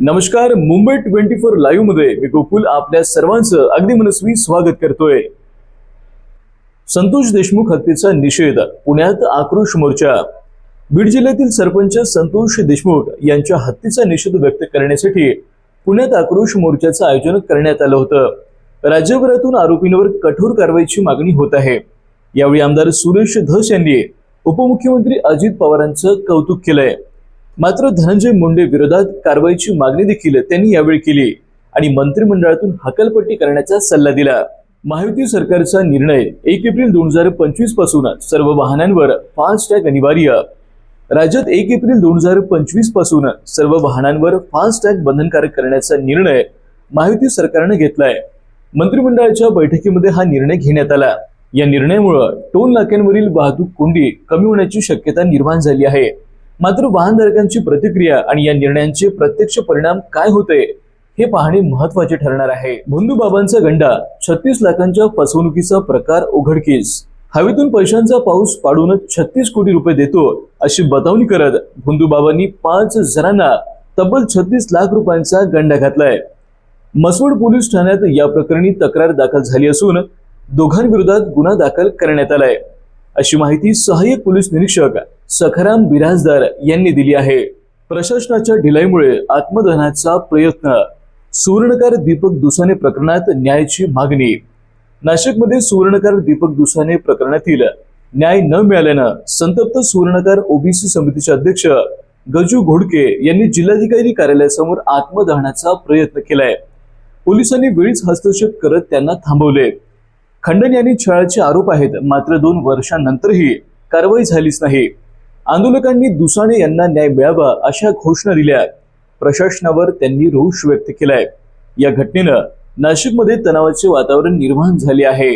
नमस्कार, मुंबई 24 लाईव्ह मध्ये मी गोकुल आपल्या सर्वांचं अगदी मनस्वी स्वागत करतोय। संतोष देशमुख हत्येचा निषेध, पुण्यात आक्रोश मोर्चा। बीड जिल्ह्यातील सरपंच संतोष देशमुख यांच्या हत्येचा निषेध व्यक्त करण्यासाठी पुण्यात आक्रोश मोर्चाचं आयोजन करण्यात आलं होतं। राज्यभरातून आरोपींवर कठोर कारवाईची मागणी होत आहे। यावेळी आमदार सुरेश धस यांनी उपमुख्यमंत्री अजित पवारांचं कौतुक केलंय। मात्र धनंजय मुंडे विरोधात कारवाईची मागणी देखील त्यांनी यावेळी केली आणि मंत्रिमंडळातून हकालपट्टी करण्याचा सल्ला दिला। महायुती सरकारचा निर्णय 1 एप्रिल 2025 पासून सर्व वाहनांवर फास्टॅग अनिवार्य। राज्यात 1 एप्रिल 2025 पासून सर्व वाहनांवर फास्टॅग बंधनकारक करण्याचा निर्णय महायुती सरकारने घेतलाय। मंत्रिमंडळाच्या बैठकीमध्ये हा निर्णय घेण्यात आला। या निर्णयामुळे टोल नाक्यांवरील वाहतूक कोंडी कमी होण्याची शक्यता निर्माण झाली आहे। मात्र वाहनधारकांची प्रतिक्रिया आणि या निर्णयांचे प्रत्यक्ष परिणाम काय होते हे पाहणे महत्त्वाचे ठरणार आहे। भोंदूबाबांचा गंडा, 36 लाखांच्या फसवणुकीचा प्रकार उघडकीस। हवेतून पैशांचा पाऊस पाडून 36 कोटी रुपये देतो अशी बतावणी करत भोंदूबाबांनी 5 जणांना तब्बल 36 लाख रुपयांचा गंडा घातलाय। मसवड पोलीस ठाण्यात या प्रकरणी तक्रार दाखल झाली असून दोघांविरोधात गुन्हा दाखल करण्यात आलाय, अशी माहिती सहाय्यक पोलीस निरीक्षक सखाराम बिराजदार यांनी दिली आहे। प्रशासनाच्या ढिलाईमुळे आत्मदहनाचा प्रयत्न, सुवर्णकार दीपक दुसाने प्रकरणात न्यायाची मागणी। नाशिकमध्ये सुवर्णकार दीपक दुसाने प्रकरणातील न्याय न मिळाल्यानं संतप्त सुवर्णकार ओबीसी समितीचे अध्यक्ष गजू घोडके यांनी जिल्हाधिकारी कार्यालयासमोर आत्मदहनाचा प्रयत्न केलाय। पोलिसांनी वेळीच हस्तक्षेप करत त्यांना थांबवले। खंडन यांनी छळाचे आरोप आहेत, मात्र 2 वर्षांनंतरही कारवाई झालीच नाही। आंदोलकांनी दुसाने यांना न्याय मिळावा अशा घोषणा दिल्या। प्रशासनावर त्यांनी रोष व्यक्त केलाय। या घटनेनं नाशिकमध्ये तणावाचे वातावरण निर्माण झाले आहे।